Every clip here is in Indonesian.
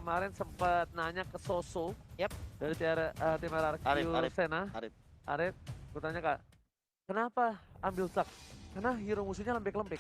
kemarin sempat nanya ke Soso. Yap. Dari tim RRQ Arif. Sena. Arif, gue tanya Kak, kenapa ambil Zac? Karena hero musuhnya lembek-lembek.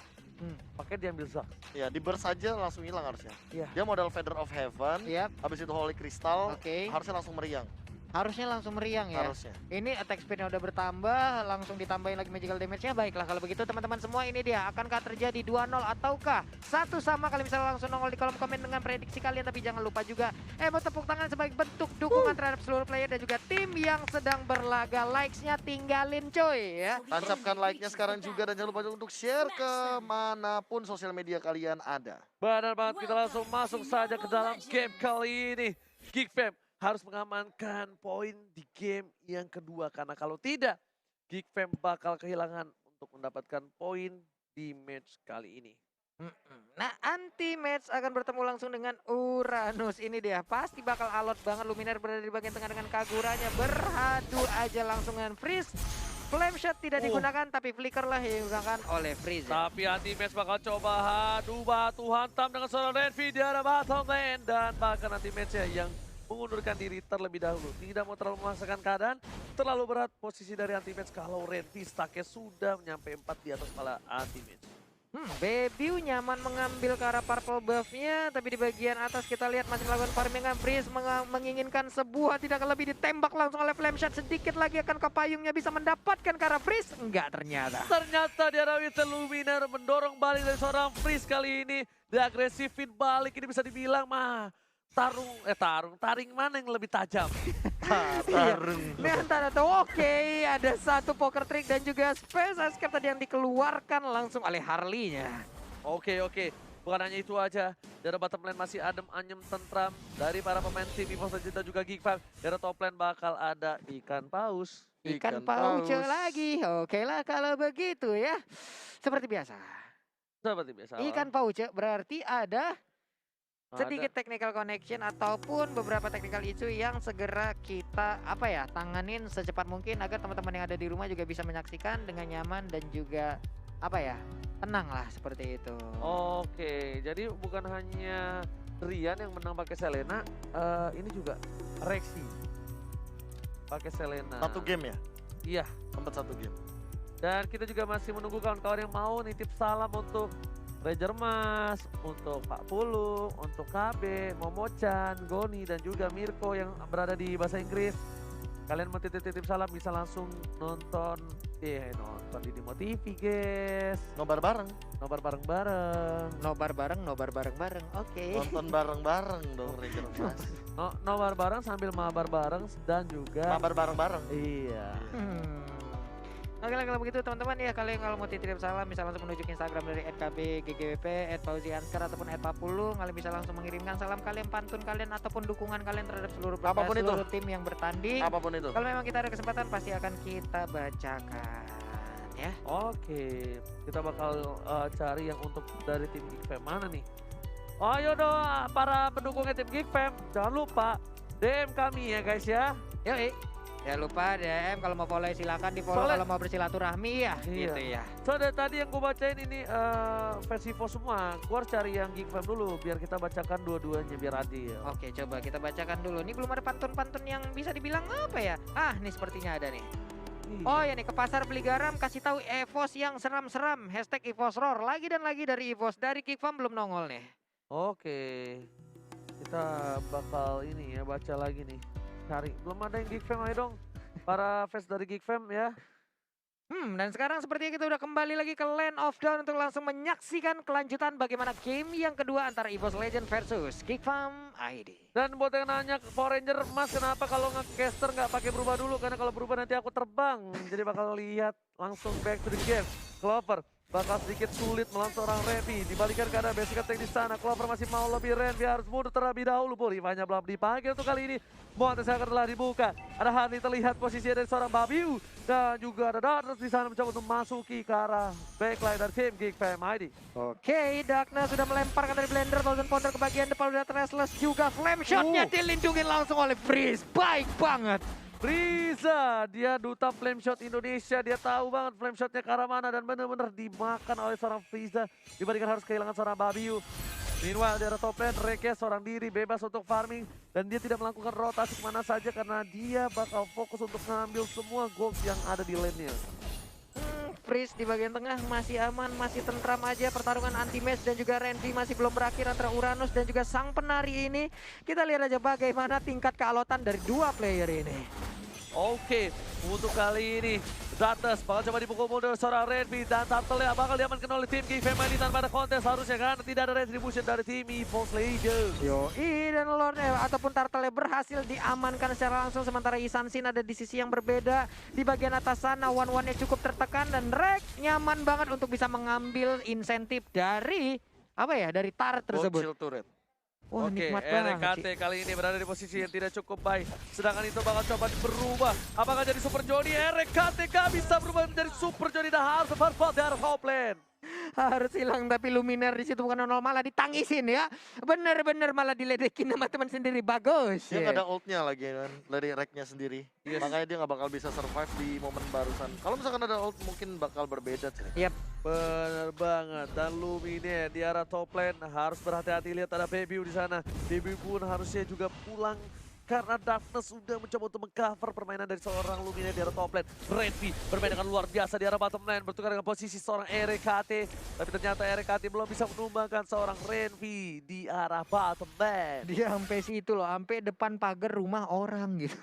Pakai diambil Zac. Ya, di burst saja langsung hilang harusnya. Iya. Dia modal Feather of Heaven, Yap. habis itu Holy Crystal, Oke. harusnya langsung meriang. Harusnya langsung meriang ya. Harusnya. Ini attack speed-nya udah bertambah, langsung ditambahin lagi magical damage-nya. Baiklah kalau begitu teman-teman semua, ini dia. Akankah terjadi 2-0 ataukah 1 sama? Kalian bisa langsung nongol di kolom komen dengan prediksi kalian. Tapi jangan lupa juga emote tepuk tangan sebagai bentuk dukungan terhadap seluruh player dan juga tim yang sedang berlaga. Likes-nya tinggalin coy ya. Tancapkan like-nya sekarang juga dan jangan lupa juga untuk share ke manapun sosial media kalian ada. Benar banget, kita langsung masuk saja ke dalam game kali ini. Geek Fam harus mengamankan poin di game yang kedua. Karena kalau tidak, Geek Fam bakal kehilangan untuk mendapatkan poin di match kali ini. Nah, anti-match akan bertemu langsung dengan Uranus. Ini dia, pasti bakal alot banget. Luminar berada di bagian tengah dengan Kaguranya. Berhadu aja langsung dengan Freeze. Flame Shot tidak digunakan, tapi Flicker lah yang digunakan oleh Freeze. Tapi anti-match bakal coba hadu batu hantam dengan seorang Renvi di arah bottom lane. Dan bahkan anti-match yang mengundurkan diri terlebih dahulu. Tidak mau terlalu memaksakan keadaan. Terlalu berat posisi dari anti-match kalau Renvi stacknya sudah menyampai 4 di atas kepala anti-match. Bebiu nyaman mengambil ke arah purple buff-nya, tapi di bagian atas kita lihat masih melakukan farming dengan Freeze, menginginkan sebuah tidak lebih ditembak langsung oleh Flame Shot. Sedikit lagi akan ke payungnya, bisa mendapatkan ke arah Freeze. Enggak ternyata. Ternyata di arah Winter Luminar mendorong balik dari seorang Freeze kali ini. Diagresifin balik, ini bisa dibilang mah taring mana yang lebih tajam? Tarung. Ini antara tuh oke, ada satu poker trick dan juga space escape tadi yang dikeluarkan langsung oleh Harley-nya. Oke. Bukan hanya itu aja. Dari bottom lane masih adem, anyem, tentram. Dari para pemain tim Evo Sejuta juga Geek Fam. Dari top lane bakal ada ikan paus. Ikan paus lagi. Oke lah kalau begitu ya. Seperti biasa. Ikan paus berarti ada sedikit technical connection ataupun beberapa technical issue yang segera kita tanganin secepat mungkin agar teman-teman yang ada di rumah juga bisa menyaksikan dengan nyaman dan juga tenang lah seperti itu. Oke, jadi bukan hanya Rian yang menang pakai Selena, ini juga Rexy pakai Selena. 1 game ya? Iya, Sempat 1 game. Dan kita juga masih menunggu kawan-kawan yang mau nitip salam untuk Ranger Mas, untuk Pak Pulung, untuk KB, Momochan, Goni, dan juga Mirko yang berada di bahasa Inggris. Kalian mau titip salam bisa langsung nonton di Dimo TV guys. Nobar bareng. Nobar bareng. Oke. Nonton bareng-bareng dong Ranger Mas. Nobar bareng sambil mabar bareng dan juga Mabar bareng-bareng. Iya. Oke lah kalau begitu teman-teman ya, kalian kalau mau titip salam bisa langsung menuju ke Instagram dari @kbggwp, @fauzianskar ataupun @papulu. Kalian bisa langsung mengirimkan salam kalian, pantun kalian ataupun dukungan kalian terhadap seluruh tim yang bertanding. Apapun itu. Kalau memang kita ada kesempatan pasti akan kita bacakan ya. Oke, kita bakal cari yang untuk dari tim Geek Fam mana nih? Ayo dong para pendukungnya tim Geek Fam, jangan lupa DM kami ya guys ya. Yoi. Jangan lupa DM, kalau mau follow silakan di follow, kalau mau bersilaturahmi ya gitu ya. Soalnya tadi yang gue bacain ini versi Vo semua, gue harus cari yang Geek Fam dulu biar kita bacakan dua-duanya biar adil. Oke, coba kita bacakan dulu. Ini belum ada pantun-pantun yang bisa dibilang apa ya? Nih sepertinya ada nih. Oh ya nih, ke pasar beli garam kasih tahu EVOS yang seram-seram. #EVOSROAR lagi dan lagi dari EVOS. Dari Geek Fam belum nongol nih. Oke, kita bakal ini ya baca lagi nih. Cari, belum ada yang Geek Fam, ayo dong para fans dari Geek Fam ya. Dan sekarang sepertinya kita udah kembali lagi ke Land of Dawn untuk langsung menyaksikan kelanjutan bagaimana game yang kedua antara EVOS Legend versus Geek Fam ID. Dan buat yang nanya Power Ranger Mas kenapa kalau nge-caster nggak pakai berubah dulu, karena kalau berubah nanti aku terbang. Jadi bakal lihat langsung back to the game. Clover bakal sedikit sulit melawan seorang Renvi. Dibalikan keadaan basic attack di sana. Clover masih mau lebih Renvi harus mundur terlebih dahulu. Rivanya belum dipanggil untuk kali ini. Montes akan telah dibuka. Ada Hani terlihat posisinya dari seorang Babiu. Dan juga ada Darkness di sana mencoba untuk masuki ke arah backline dari tim Geek Fam ID. Oke, Darkness sudah melemparkan dari Blender. Thousand Pounder ke bagian depan udah Restless juga. Flame Shotnya dilindungi langsung oleh Freeze. Baik banget. Frieza, dia duta Flame Shot Indonesia, dia tahu banget Flame Shotnya ke arah mana dan benar-benar dimakan oleh seorang Frieza. Dibandingkan harus kehilangan seorang Babiu. Meanwhile, di arah top lane, Reke seorang diri bebas untuk farming. Dan dia tidak melakukan rotasi kemana saja karena dia bakal fokus untuk ngambil semua gold yang ada di lane-nya. Freeze di bagian tengah masih aman, masih tentram aja. Pertarungan anti-match dan juga Renvi masih belum berakhir antara Uranus dan juga sang penari ini. Kita lihat aja bagaimana tingkat kealotan dari dua player ini. Oke, untuk kali ini Dates bakal coba dipukul mundur seorang Renvi dan Turtle yang bakal diamankan oleh tim GFM ini tanpa ada kontes harusnya karena tidak ada retribution dari tim EVOS Legends. Yoi, dan Lord ataupun Turtle berhasil diamankan secara langsung sementara Isansin ada di sisi yang berbeda. Di bagian atas sana one-one-nya cukup tertekan dan Rek nyaman banget untuk bisa mengambil insentif dari dari Tar tersebut. Bocil turret. Wah, Oke, nikmat banget. RKT kali ini berada di posisi yang tidak cukup baik. Sedangkan itu bakal coba berubah. Apakah jadi Super Jody? RKT bisa berubah menjadi Super Jody dan harus berfall dari top lane. Harus hilang tapi Luminar di situ bukan nol malah ditangisin ya. Bener-bener malah diledekin sama teman sendiri. Bagus. Dia nggak ada ultnya lagi kan dari Reknya sendiri. Yes. Makanya dia nggak bakal bisa survive di momen barusan. Kalau misalkan ada ult mungkin bakal berbeda. Yap. Bener banget. Dan Lumine di arah top lane harus berhati-hati, lihat ada Baby di sana. Baby pun harusnya juga pulang karena Darkness sudah mencoba untuk mengcover permainan dari seorang Lumine di arah top lane. Renvi bermain dengan luar biasa di arah bottom lane, bertukar dengan posisi seorang RKT. Tapi ternyata RKT belum bisa menumbangkan seorang Renvi di arah bottom lane. Dia sampai situ loh, sampai depan pagar rumah orang gitu.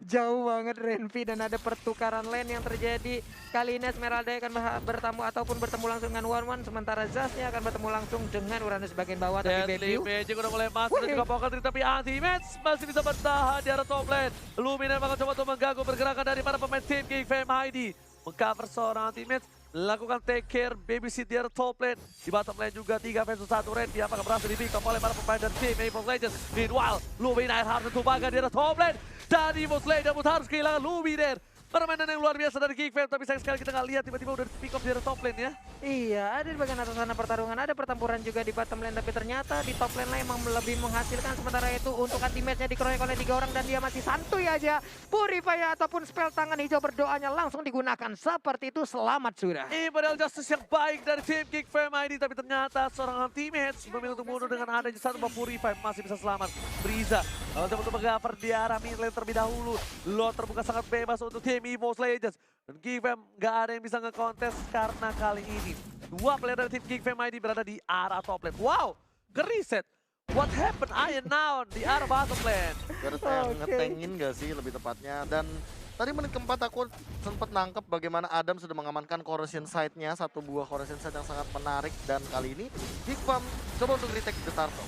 Jauh banget Renvi dan ada pertukaran lane yang terjadi. Kali ini Esmeralda akan bertemu ataupun bertemu langsung dengan One-One. Sementara Zasnya akan bertemu langsung dengan Uranus bagian bawah. Tapi Deadly Baby Magic udah mulai masuk dan juga Pokal tapi anti-match masih bisa bertahan di arah top lane. Lumine bakal coba untuk mengganggu pergerakan dari para pemain tim GFM ID. Mengcover seorang anti-match, lakukan take care, babysit di arah top lane. Di bottom lane juga 3 vs 1 Renvi apakah berhasil di-pick up oleh para pemain dari tim EVOS Legends. Meanwhile, Lumine harus tumbangkan di arah top lane. Dan EVOS Legends pun harus kehilangan Lumine. Permainan yang luar biasa dari GFM, tapi sayang sekali kita nggak lihat tiba-tiba udah pick up di top lane ya. Iya, ada di bagian atas sana pertarungan, ada pertempuran juga di bottom lane, tapi ternyata di top lane lah emang lebih menghasilkan. Sementara itu untuk anti-match-nya dikeroyok oleh 3 orang dan dia masih santuy aja. Purify ataupun spell tangan hijau berdoanya langsung digunakan. Seperti itu, selamat sudah. Ini padahal justice yang baik dari tim GFM ID, tapi ternyata seorang anti-match memilih untuk mundur dengan adanya satu buah Purify masih bisa selamat. Frieza kalau coba untuk mengcover di arah mid lane terlebih dahulu. Lot terbuka sangat bebas untuk tim EVOS Legends. Dan GFM nggak ada yang bisa nge-contest karena kali ini 2 player dari tim GFM ID berada di arah top lane. Wow, ke-reset. What happened? I am now di arah bottom lane. Ngetengin gak sih lebih tepatnya. Dan tadi menit keempat aku sempat nangkep bagaimana Adam sudah mengamankan Corrosion Sight-nya. Satu buah Corrosion Sight yang sangat menarik. Dan kali ini GFM coba untuk retake the Turtle.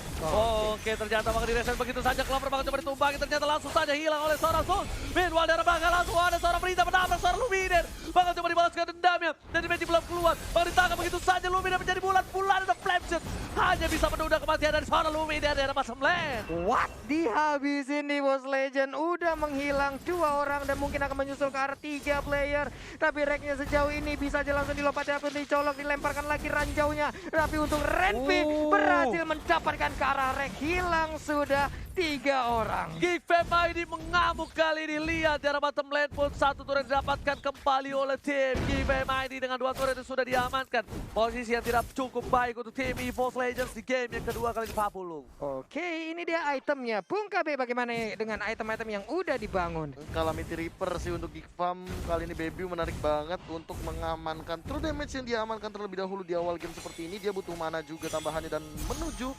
Oke, ternyata bakal direset begitu saja. Clover bakal coba ditumbangi, ternyata langsung saja hilang oleh seorang Sun. Meanwhile dari belakang langsung ada seorang Berita menabrak seorang Lumine. Bakal coba dibalaskan dendamnya. Dan Magic belum keluar. Bakal ditangkap begitu saja. Lumine menjadi bulat-bulat. Ada flame shot. Hanya bisa menunda kematian dari seorang Lumine dari arah bottom lane. What? Dihabisin di EVOS Legend. Udah menghilang 2 orang dan mungkin akan menyusul ke arah 3 player. Tapi Reknya sejauh ini bisa aja langsung dilompati ataupun dicolok. Dilemparkan lagi ranjaunya. Tapi untuk Renvi berhasil mendapatkan ke arah Rek. Hilang sudah 3 orang. GFM ID mengamuk kali ini. Lihat di arah bottom lane pun satu turret didapatkan kembali oleh tim GFM ID dengan 2 turret yang sudah diamankan. Posisi yang tidak cukup baik untuk tim EVOS Legends di game yang kedua kali di Papulung. Oke, ini dia itemnya. Bung KB bagaimana dengan item-item yang udah dibangun? Calamity Reaper sih untuk GFM. Kali ini Baby menarik banget untuk mengamankan true damage yang diamankan terlebih dahulu di awal game seperti ini. Dia butuh mana juga tambahannya dan menuju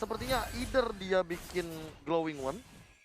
sepertinya either dia bikin Glowing One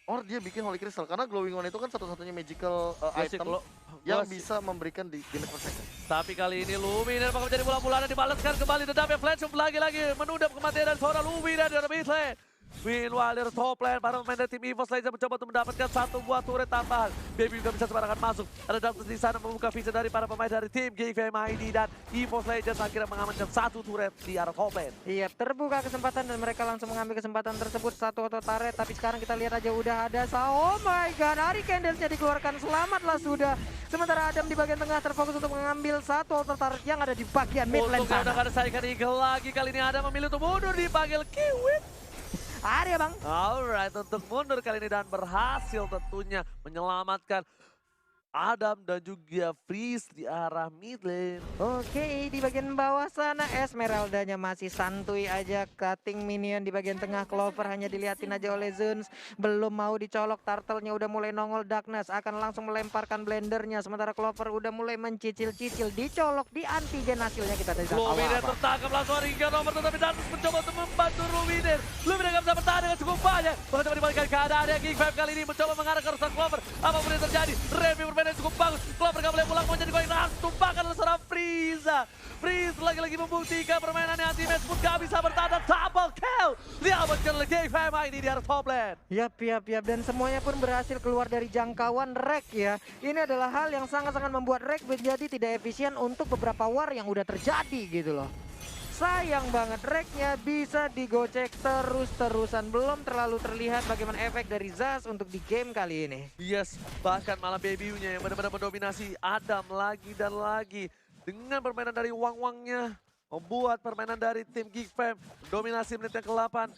or dia bikin Holy Crystal. Karena Glowing One itu kan satu-satunya magical item yang bisa memberikan di damage per second. Tapi kali ini Lumine bakal menjadi bola-bola dan dibalaskan kembali dendamnya Flash lagi-lagi menunda kematian dari seorang Lumine dari mid lane. Meanwhile dari top lane, para pemain dari tim EVOS Legends mencoba untuk mendapatkan 1 buah turret tambahan. Baby juga bisa sembarangan masuk. Ada Darkness di sana membuka vision dari para pemain dari tim GFM ID dan EVOS Legends akhirnya mengamankan 1 turret di arah top lane. Iya, terbuka kesempatan dan mereka langsung mengambil kesempatan tersebut. 1 auto turret, tapi sekarang kita lihat aja udah ada. Oh my god, Ari Candles-nya dikeluarkan, selamatlah sudah. Sementara Adam di bagian tengah terfokus untuk mengambil 1 auto turret yang ada di bagian mid lane Udah sana. gak ada saingan Eagle lagi, kali ini Adam memilih untuk mundur dipanggil Kiwit. Ada bang. Alright, untuk mundur kali ini dan berhasil tentunya menyelamatkan Adam dan juga Freeze di arah mid lane. Oke, di bagian bawah sana Esmeraldanya masih santuy aja, cutting minion di bagian tengah. Clover hanya dilihatin aja oleh Zuns, belum mau dicolok. Turtle-nya udah mulai nongol. Darkness akan langsung melemparkan blendernya, sementara Clover udah mulai mencicil-cicil, dicolok, di antigen. Hasilnya kita tidak tahu Luminer apa. tertangkap langsung hingga nomor, tetapi Darkness mencoba untuk membantu Luminer. Luminer gak bisa bertahan dengan cukup banyak. Mencoba dibalikan keadaannya. King Fam kali ini mencoba mengarah ke rusak Clover. Apapun yang terjadi, Remy bermain cukup bagus. Clover gak boleh pulang, menjadi koin langsung tumpahkan oleh seorang Frieza. Freeze lagi-lagi membuktikan permainannya, anti-match pun gak bisa bertahan. Double kill diamankan oleh King Fam ini di arah top lane. Yap. Dan semuanya pun berhasil keluar dari jangkauan Rek ya. Ini adalah hal yang sangat-sangat membuat Rek menjadi tidak efisien untuk beberapa war yang udah terjadi gitu loh. Sayang banget Reknya bisa digocek terus-terusan. Belum terlalu terlihat bagaimana efek dari Zaz untuk di game kali ini. Yes, bahkan malah Baby-nya yang benar-benar mendominasi Adam lagi dan lagi. Dengan permainan dari Wang-Wangnya, membuat permainan dari tim Geek Fam dominasi menit yang ke-8.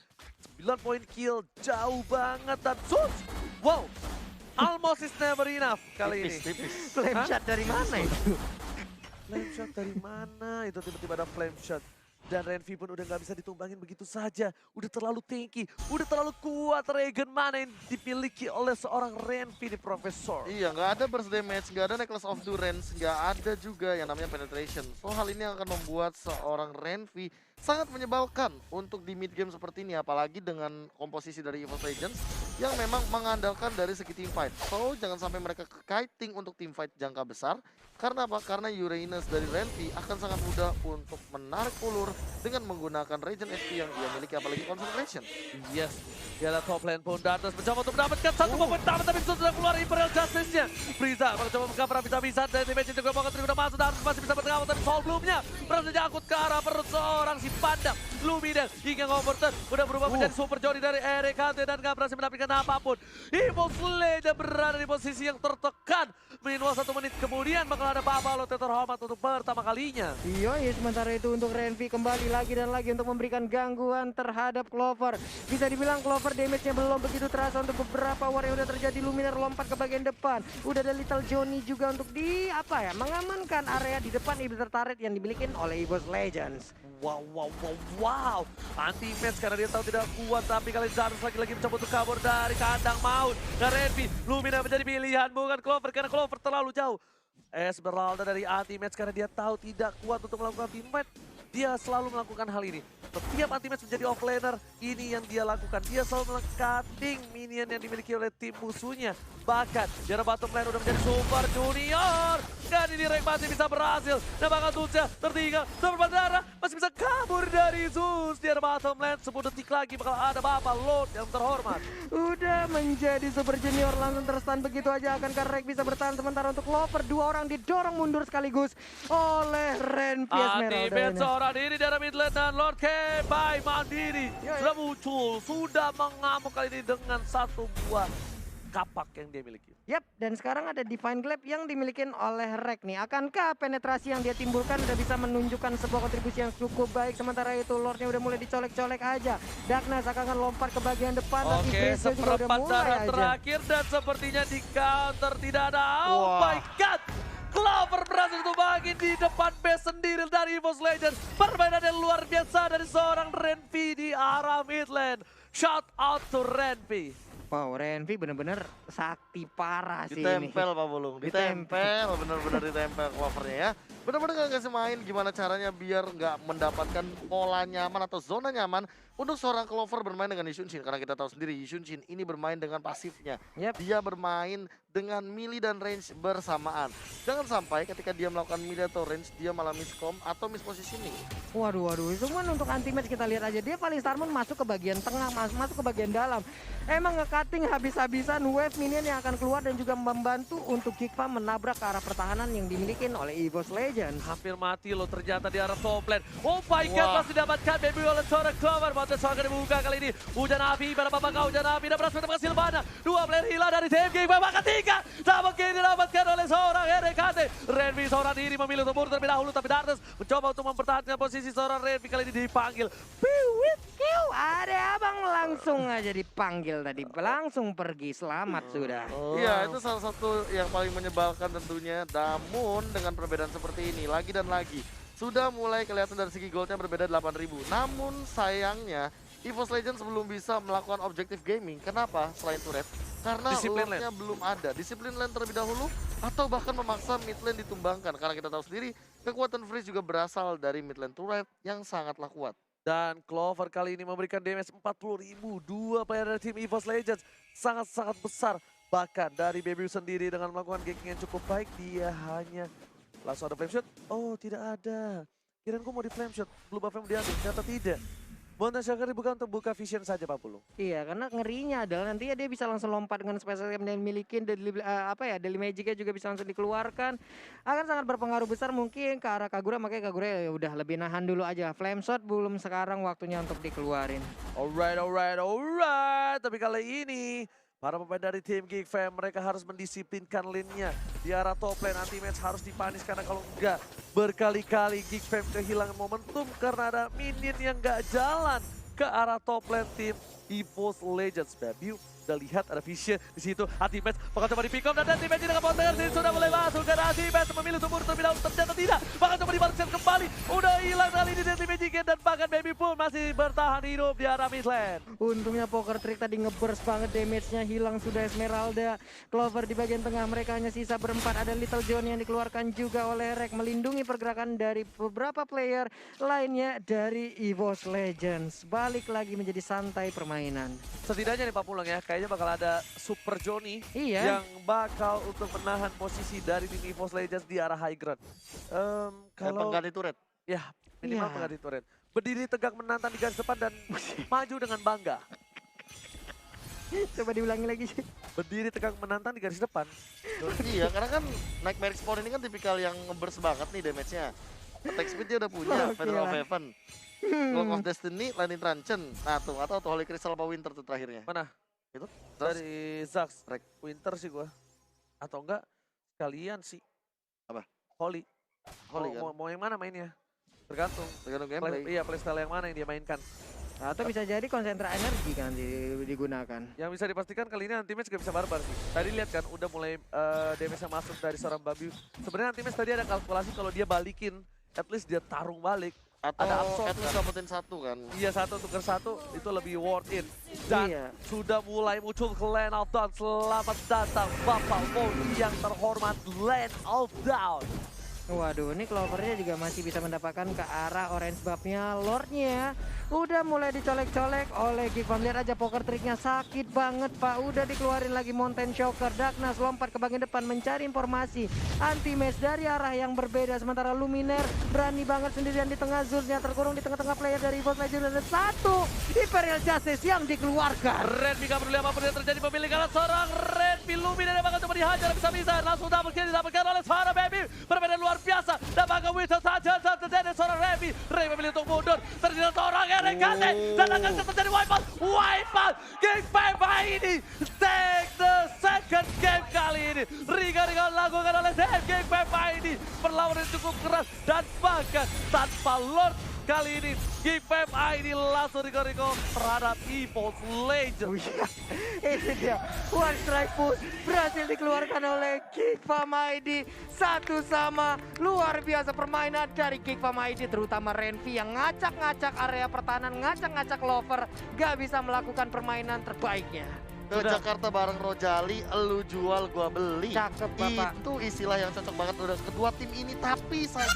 9 poin kill, jauh banget dan sus! Wow! Almost is never enough kali ini. Tipis. Flame shot dari mana itu? Flame shot dari mana? Itu tiba-tiba ada flame shot. Dan Renvi pun udah gak bisa ditumbangin begitu saja. Udah terlalu tanky, udah terlalu kuat Regen mana yang dimiliki oleh seorang Renvi di Profesor. Iya, nggak ada burst damage, nggak ada necklace of durance, nggak ada juga yang namanya penetration. So hal ini akan membuat seorang Renvi sangat menyebalkan untuk di mid game seperti ini, apalagi dengan komposisi dari EVOS Legends yang memang mengandalkan dari segi team fight. So jangan sampai mereka kiting untuk team fight jangka besar. Karena apa? Karena Uranus dari Renvi akan sangat mudah untuk menarik ulur dengan menggunakan regen SP yang dia miliki, apalagi concentration. Yes, dia ada top lane pun Darkness mencoba untuk mendapatkan satu poin utama, tapi sudah keluar Imperial Justice-nya. Frieza mencoba mencover bisa-bisa dan damage juga mau keterima masuk. Darkness masih bisa bertengah, tapi Soul Bloom-nya berhasil diangkut ke arah perut seorang si pandang. Luminer hingga ngoverturn udah berubah menjadi Super Johnny dari RKT dan gak berhasil mendapatkan apapun. EVOS Legends berada di posisi yang tertekan. Minimal 1 menit kemudian bakal ada Babalo terhormat untuk pertama kalinya. Iya, sementara itu untuk Renvi kembali lagi dan lagi untuk memberikan gangguan terhadap Clover. Bisa dibilang Clover damage-nya belum begitu terasa untuk beberapa war yang udah terjadi. Luminer lompat ke bagian depan. Udah ada Little Johnny juga untuk mengamankan area di depan Iblis Turret yang dimiliki oleh EVOS Legends. Wow. Anti-match karena dia tahu tidak kuat, tapi kali Zarus lagi-lagi mencoba untuk kabur dari kandang maut. Dan Renvi, Lumina menjadi pilihan bukan Clover karena Clover terlalu jauh. Esmeralda dari anti-match karena dia tahu tidak kuat untuk melakukan team fight. Dia selalu melakukan hal ini. Setiap anti-match menjadi offlaner, ini yang dia lakukan. Dia selalu meng-cutting minion yang dimiliki oleh tim musuhnya. Bahkan, di arah bottom lane udah menjadi Super Junior. Dan ini Rek masih bisa berhasil. Dan bakal Tunca tertinggal. Super Bandara masih bisa kabur dari Zeus. Di arah bottom lane, 10 detik lagi bakal ada Bapak Lord yang terhormat. Udah menjadi Super Junior langsung terstun begitu aja. Akankah Rek bisa bertahan sementara untuk Clover? 2 orang didorong mundur sekaligus oleh Renvi Esmeralda. Seorang diri di arah mid lane dan Lord K by Mandiri sudah muncul, sudah mengamuk kali ini dengan satu buah kapak yang dia miliki. Yap, dan sekarang ada Divine Glaive yang dimiliki oleh Rek nih. Akankah penetrasi yang dia timbulkan udah bisa menunjukkan sebuah kontribusi yang cukup baik? Sementara itu Lordnya udah mulai dicolek-colek aja. Darkness akan lompat ke bagian depan. Oke, seperempat darah terakhir dan sepertinya di counter tidak ada. Oh my god! Clover berhasil tumbangin di depan base sendiri dari EVOS Legends. Permainan yang luar biasa dari seorang Renvi di arah mid lane. Shout out to Renvi. Wow, Renvi bener-bener sakti parah sih ini. Ditempel Pak Bulung, ditempel, bener-bener ditempel Clovernya ya. Bener-bener gak ngasih main gimana caranya biar nggak mendapatkan pola nyaman atau zona nyaman untuk seorang Clover bermain dengan Yishunshin. Karena kita tahu sendiri Yishunshin ini bermain dengan pasifnya. Dia bermain dengan melee dan range bersamaan. Jangan sampai ketika dia melakukan melee atau range, dia malah miscom atau mispositioning. Waduh, cuman untuk anti-match kita lihat aja. Dia paling Starmon masuk ke bagian tengah, masuk ke bagian dalam. Emang nge-cutting habis-habisan wave minion yang akan keluar dan juga membantu untuk Geek Fam menabrak ke arah pertahanan yang dimiliki oleh EVOS Legends. Hampir mati loh ternyata di arah top lane. Oh my god, masih dapatkan baby oleh seorang Clover. Mountain Soul akan dibuka kali ini. Hujan api, pada bapak hujan api. Dan berhasil mendapatkan Silvana. 2 player hilang dari tim Geek Fam. Maka 3. Tak mungkin didapatkan oleh seorang RK PDKT. Renvi seorang diri memilih untuk mundur terlebih dahulu, tapi Darkness mencoba untuk mempertahankan posisi seorang Renvi. Kali ini dipanggil. Piwit. Ada abang langsung aja dipanggil tadi. Langsung pergi, selamat sudah. Iya, itu salah satu yang paling menyebalkan tentunya. Namun dengan perbedaan seperti ini, lagi dan lagi. Sudah mulai kelihatan dari segi goldnya berbeda 8.000. Namun sayangnya, EVOS Legends belum bisa melakukan objektif gaming. Kenapa? Selain turret. Karena lane-nya belum ada. Disiplin lane terlebih dahulu, atau bahkan memaksa mid lane ditumbangkan. Karena kita tahu sendiri, kekuatan Freeze juga berasal dari mid lane turret yang sangatlah kuat. Dan Clover kali ini memberikan damage 40.000. Dua player dari tim EVOS Legends sangat-sangat besar. Bahkan dari Baby sendiri dengan melakukan ganking yang cukup baik, dia hanya langsung ada flame shot. Oh, tidak ada. Kirain gue mau di flame shot, blue buff-nya mau diambil, ternyata tidak. Mountain Shaker dibuka untuk buka vision saja Pak Pulu. Iya, karena ngerinya adalah nanti dia bisa langsung lompat dengan special yang dia milikin, Daily Magic-nya juga bisa langsung dikeluarkan. Akan sangat berpengaruh besar mungkin ke arah Kagura, makanya Kagura ya udah lebih nahan dulu aja. Flame shot belum sekarang waktunya untuk dikeluarin. Alright. Tapi kali ini para pemain dari tim Geek Fam mereka harus mendisiplinkan lane-nya di arah top lane. Anti-match harus dipanis karena kalau enggak berkali-kali Geek Fam kehilangan momentum karena ada minion yang enggak jalan ke arah top lane tim EVOS Legends. Baby udah lihat ada vision di situ. Anti-match bakal coba di-pick up dan anti-match dengan counter sini sudah mulai masuk ke anti-match memilih untuk mundur terlebih dahulu, ternyata tidak. Bakal coba dibalaskan kembali. Udah hilang kali ini dari Magic dan bahkan Baby pun masih bertahan hidup di arah mid lane. Untungnya Poker Trick tadi ngeburst banget, damage-nya hilang sudah Esmeralda. Clover di bagian tengah, mereka hanya sisa berempat. Ada Little John yang dikeluarkan juga oleh Rek, melindungi pergerakan dari beberapa player lainnya dari EVOS Legends. Balik lagi menjadi santai permainan. Setidaknya nih Pak Pulang ya, kayaknya bakal ada Super Johnny Iya. yang bakal untuk menahan posisi dari tim EVOS Legends di arah high ground. Kalau pengganti turret. ya minimal pengganti turret. Berdiri tegak menantang di garis depan dan maju dengan bangga. Coba diulangi lagi sih. Berdiri tegak menantang di garis depan. Iya, karena kan Nightmare Spawn ini kan tipikal yang ngeburst banget nih damage-nya. Attack speed dia udah punya, Feather of Heaven. Cloak of Destiny, Lightning Truncheon. Nah tuh, atau Holy Crystal apa Winter tuh terakhirnya. Mana? Itu? Dari Zax. Winter sih gua. Atau enggak sekalian sih. Apa? Holy. Holy kan? Mau yang mana mainnya? Tergantung. Tergantung gameplay. Iya, playstyle yang mana yang dia mainkan. Atau bisa jadi konsentra energi kan digunakan. Yang bisa dipastikan kali ini anti-match gak bisa barbar sih. Tadi lihat kan udah mulai damage yang masuk dari seorang Babi. Sebenarnya anti-match tadi ada kalkulasi kalau dia balikin, at least dia tarung balik. Atau ada absorb at least dapetin satu kan. Iya, 1 tukar 1 itu lebih worth it. Dan sudah mulai muncul ke Land of Dawn. Selamat datang Bapak Modi yang terhormat Land of Dawn. Waduh, ini Clovernya juga masih bisa mendapatkan ke arah orange buff-nya. Lordnya udah mulai dicolek-colek oleh Geek Fam. Lihat aja Poker Trick-nya sakit banget Pak. Udah dikeluarin lagi Mountain Shocker. Darkness lompat ke bagian depan mencari informasi. Anti-match dari arah yang berbeda. Sementara Luminer berani banget sendirian di tengah. Zulnya terkurung di tengah-tengah player dari EVOS Legends. Ada satu Imperial Justice yang dikeluarkan. Renvi gak peduli apapun yang terjadi, pemilik karena seorang Renvi. Luminer yang bakal coba dihajar bisa-bisa. Langsung double kill didapatkan oleh seorang Baby. Perbedaan luar biasa, dan bahkan Winter saja terjadi seorang Renvi. Renvi memilih untuk mundur, terjadi seorang RKT, dan akan terjadi wipeout. Geek Fam ini take the second game kali ini. Ringan-ringan lakukan oleh Geek Fam ini. Perlawanan cukup keras, dan bahkan tanpa Lord kali ini Geek Fam ini langsung riko-riko terhadap EVOS Legends. Ini dia, one strike push berhasil dikeluarkan oleh Geek Fam ID. Satu sama, luar biasa permainan dari Geek Fam ID, terutama Renvi yang ngacak-ngacak area pertahanan, ngacak-ngacak Clover, gak bisa melakukan permainan terbaiknya. Ke Jakarta bareng Rojali, elu jual gua beli. Cakep Bapak. Itu istilah yang cocok banget udah kedua tim ini, tapi saya